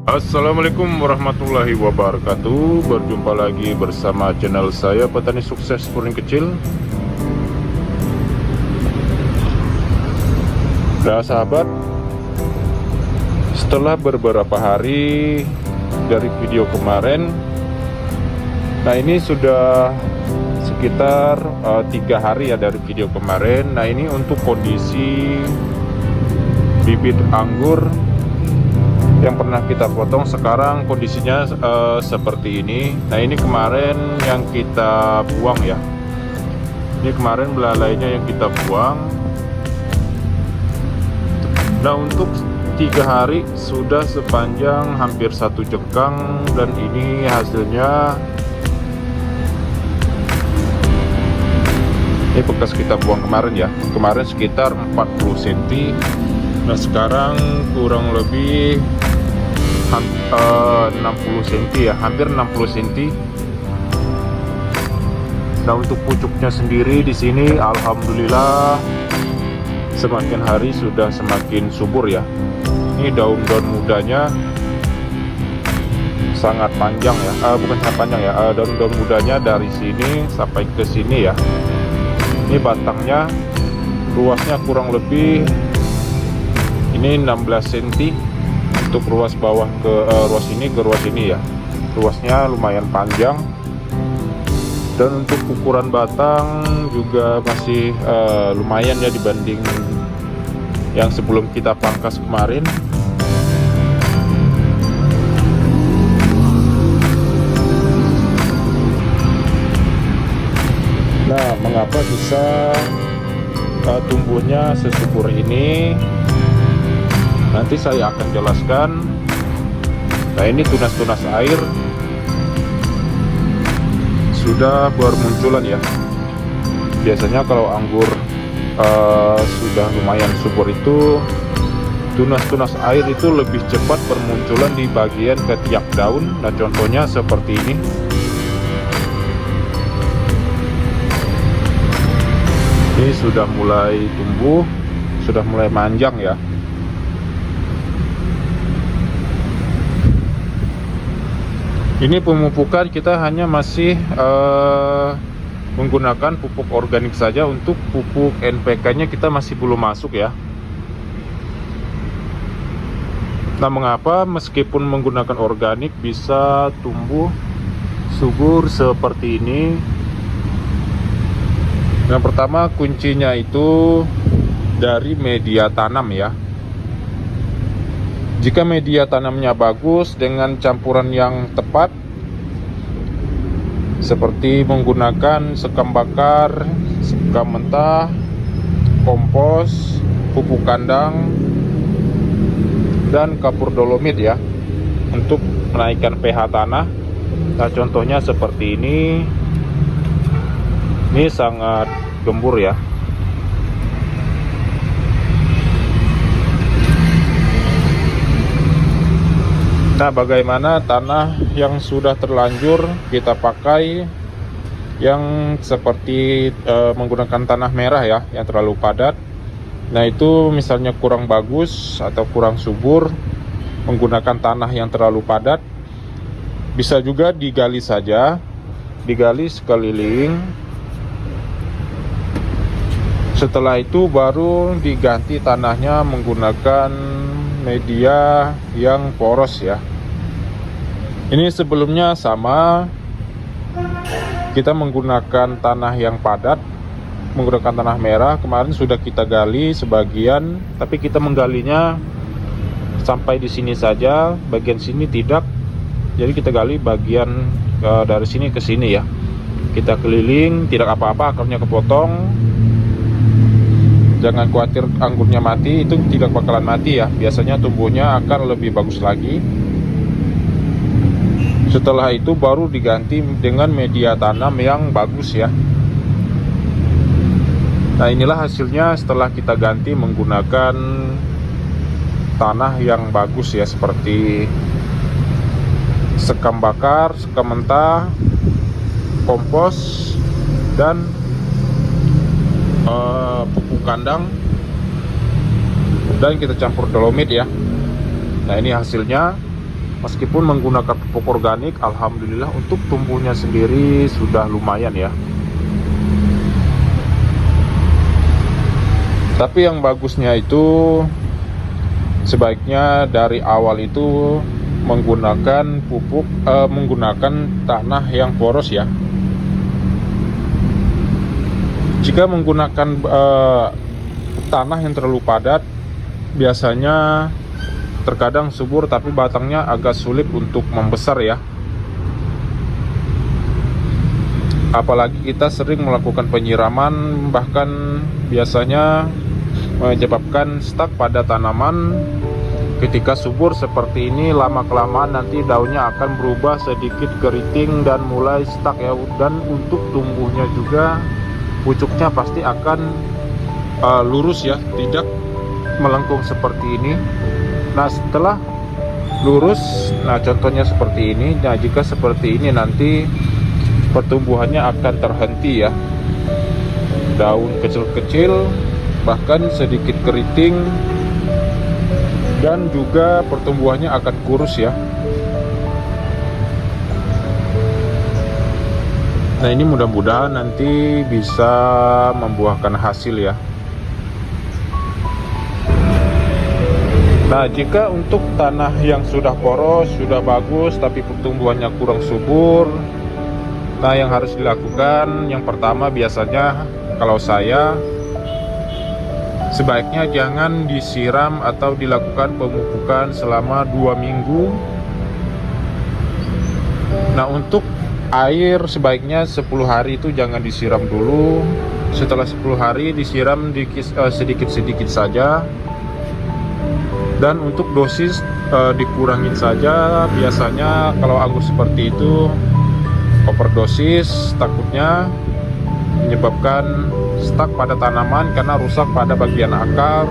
Assalamualaikum warahmatullahi wabarakatuh. Berjumpa lagi bersama channel saya, Petani Sukses Puring Kecil. Nah sahabat, setelah beberapa hari dari video kemarin, nah ini sudah sekitar 3 hari ya dari video kemarin. Nah ini untuk kondisi bibit anggur yang pernah kita potong sekarang kondisinya seperti ini. Nah ini kemarin yang kita buang ya, ini kemarin belalainya yang kita buang. Nah untuk 3 hari sudah sepanjang hampir 1 jengkang, dan ini hasilnya ini bekas kita buang kemarin ya. Kemarin sekitar 40 cm. Nah sekarang kurang lebih 60 cm ya, hampir 60 cm. Nah untuk pucuknya sendiri di sini alhamdulillah semakin hari sudah semakin subur ya. Ini daun-daun mudanya sangat panjang ya, bukan sangat panjang ya, daun-daun mudanya dari sini sampai ke sini ya. Ini batangnya luasnya kurang lebih ini 16 cm untuk ruas bawah ke ruas ini ya. Ruasnya lumayan panjang, dan untuk ukuran batang juga masih lumayan ya dibanding yang sebelum kita pangkas kemarin. Nah mengapa bisa tumbuhnya sesubur ini, nanti saya akan jelaskan. Nah ini tunas-tunas air sudah bermunculan ya. Biasanya kalau anggur sudah lumayan subur itu, tunas-tunas air itu lebih cepat bermunculan di bagian ketiak daun. Nah contohnya seperti ini. Ini sudah mulai tumbuh, sudah mulai manjang ya. Ini pemupukan kita hanya masih menggunakan pupuk organik saja. Untuk pupuk NPK-nya kita masih belum masuk ya. Nah mengapa meskipun menggunakan organik bisa tumbuh subur seperti ini? Yang pertama kuncinya itu dari media tanam ya. Jika media tanamnya bagus dengan campuran yang tepat, seperti menggunakan sekam bakar, sekam mentah, kompos, pupuk kandang, dan kapur dolomit ya, untuk menaikkan pH tanah. Nah contohnya seperti ini sangat gembur ya. Nah bagaimana tanah yang sudah terlanjur kita pakai, yang seperti menggunakan tanah merah ya, yang terlalu padat. Nah itu misalnya kurang bagus atau kurang subur, menggunakan tanah yang terlalu padat, bisa juga digali saja, digali sekeliling. Setelah itu baru diganti tanahnya menggunakan media yang poros ya. Ini sebelumnya sama, kita menggunakan tanah yang padat, menggunakan tanah merah. Kemarin sudah kita gali sebagian, tapi kita menggalinya sampai di sini saja, bagian sini tidak. Jadi kita gali bagian dari sini ke sini ya. Kita keliling, tidak apa-apa, akarnya kepotong. Jangan khawatir anggurnya mati, itu tidak bakalan mati ya. Biasanya tumbuhnya akan lebih bagus lagi. Setelah itu baru diganti dengan media tanam yang bagus ya. Nah inilah hasilnya setelah kita ganti menggunakan tanah yang bagus ya, seperti sekam bakar, sekam mentah, kompos, dan pupuk kandang, dan kita campur dolomit ya. Nah ini hasilnya. Meskipun menggunakan pupuk organik, alhamdulillah untuk tumbuhnya sendiri sudah lumayan ya. Tapi yang bagusnya itu sebaiknya dari awal itu menggunakan menggunakan tanah yang poros ya. Jika menggunakan tanah yang terlalu padat, biasanya terkadang subur tapi batangnya agak sulit untuk membesar ya. Apalagi kita sering melakukan penyiraman, bahkan biasanya menyebabkan stuck pada tanaman. Ketika subur seperti ini, lama-kelamaan nanti daunnya akan berubah sedikit keriting dan mulai stuck ya. Dan untuk tumbuhnya juga pucuknya pasti akan lurus ya, tidak melengkung seperti ini. Nah setelah lurus, nah contohnya seperti ini. Nah jika seperti ini nanti pertumbuhannya akan terhenti ya, daun kecil-kecil bahkan sedikit keriting, dan juga pertumbuhannya akan kurus ya. Nah ini mudah-mudahan nanti bisa membuahkan hasil ya. Nah jika untuk tanah yang sudah poros, sudah bagus tapi pertumbuhannya kurang subur, nah yang harus dilakukan yang pertama biasanya kalau saya, sebaiknya jangan disiram atau dilakukan pemupukan selama 2 minggu. Nah untuk air sebaiknya 10 hari itu jangan disiram dulu. Setelah 10 hari disiram sedikit-sedikit saja. Dan untuk dosis dikurangin saja. Biasanya kalau anggur seperti itu overdosis, takutnya menyebabkan stuck pada tanaman karena rusak pada bagian akar.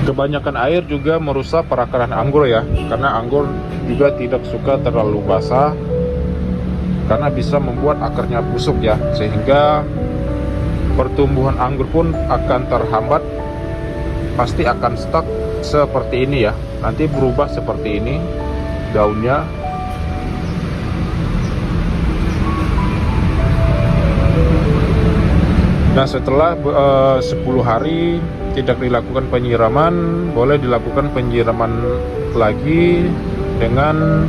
Kebanyakan air juga merusak perakaran anggur ya, karena anggur juga tidak suka terlalu basah karena bisa membuat akarnya busuk ya, sehingga pertumbuhan anggur pun akan terhambat, pasti akan stuck seperti ini ya. Nanti berubah seperti ini daunnya. Nah setelah 10 hari tidak dilakukan penyiraman, boleh dilakukan penyiraman lagi dengan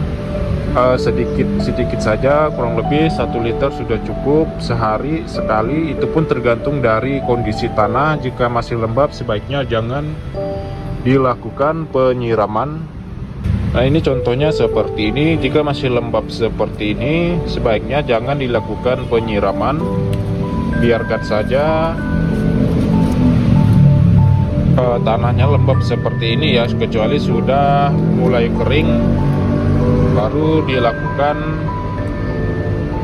sedikit saja, kurang lebih 1 liter sudah cukup sehari sekali. Itu pun tergantung dari kondisi tanah. Jika masih lembab sebaiknya jangan dilakukan penyiraman. Nah ini contohnya seperti ini. Jika masih lembab seperti ini sebaiknya jangan dilakukan penyiraman, biarkan saja tanahnya lembab seperti ini ya, kecuali sudah mulai kering baru dilakukan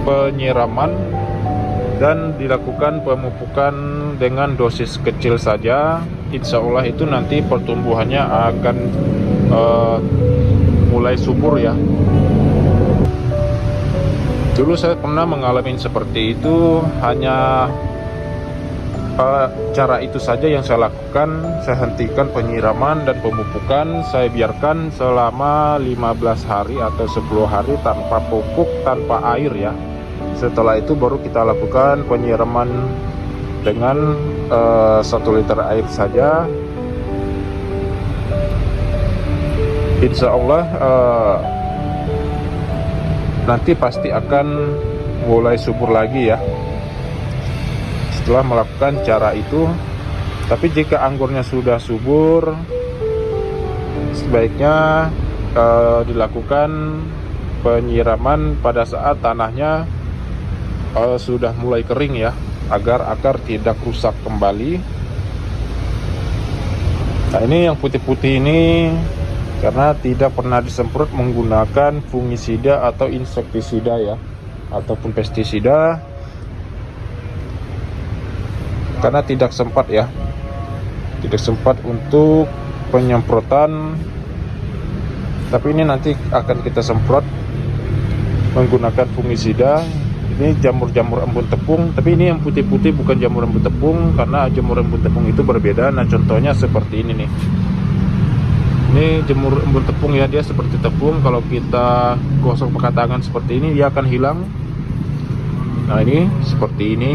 penyiraman dan dilakukan pemupukan dengan dosis kecil saja. Insya Allah itu nanti pertumbuhannya akan mulai subur ya. Dulu saya pernah mengalami seperti itu, hanya cara itu saja yang saya lakukan. Saya hentikan penyiraman dan pemupukan, saya biarkan selama 15 hari atau 10 hari tanpa pupuk, tanpa air ya. Setelah itu baru kita lakukan penyiraman dengan 1 liter air saja. Insya Allah nanti pasti akan mulai subur lagi ya setelah melakukan cara itu. Tapi jika anggurnya sudah subur, sebaiknya dilakukan penyiraman pada saat tanahnya sudah mulai kering ya, agar akar tidak rusak kembali. Nah ini yang putih-putih ini karena tidak pernah disemprot menggunakan fungisida atau insektisida ya, ataupun pestisida, karena tidak sempat ya, tidak sempat untuk penyemprotan. Tapi ini nanti akan kita semprot menggunakan fungisida. Ini jamur-jamur embun tepung, tapi ini yang putih-putih bukan jamur embun tepung, karena jamur embun tepung itu berbeda. Nah contohnya seperti ini nih. Ini jemur embun tepung ya, dia seperti tepung. Kalau kita gosok pakai tangan seperti ini, dia akan hilang. Nah, ini seperti ini.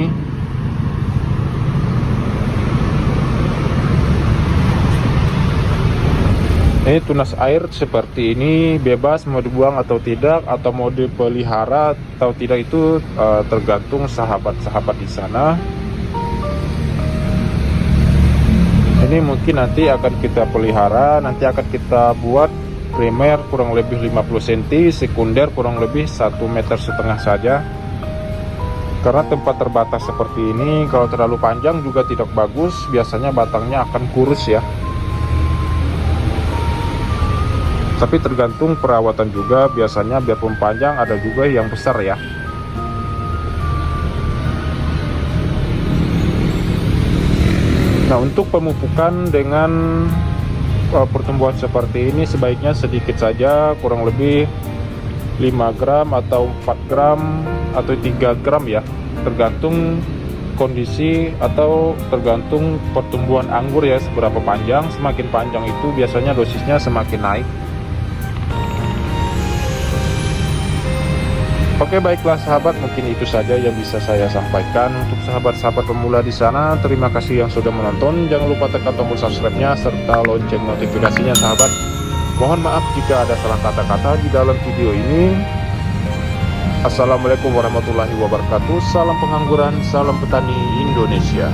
Ini tunas air seperti ini, bebas mau dibuang atau tidak, atau mau dipelihara atau tidak, itu tergantung sahabat-sahabat di sana. Ini mungkin nanti akan kita pelihara, nanti akan kita buat primer kurang lebih 50 cm, sekunder kurang lebih 1,5 meter saja. Karena tempat terbatas seperti ini, kalau terlalu panjang juga tidak bagus, biasanya batangnya akan kurus ya. Tapi tergantung perawatan juga, biasanya biarpun panjang ada juga yang besar ya. Nah, untuk pemupukan dengan pertumbuhan seperti ini sebaiknya sedikit saja, kurang lebih 5 gram atau 4 gram atau 3 gram ya, tergantung kondisi atau tergantung pertumbuhan anggur ya, seberapa panjang. Semakin panjang itu biasanya dosisnya semakin naik. Oke, baiklah sahabat, mungkin itu saja yang bisa saya sampaikan untuk sahabat-sahabat pemula di sana. Terima kasih yang sudah menonton. Jangan lupa tekan tombol subscribe-nya serta lonceng notifikasinya sahabat. Mohon maaf jika ada salah kata-kata di dalam video ini. Assalamualaikum warahmatullahi wabarakatuh. Salam pengangguran, salam petani Indonesia.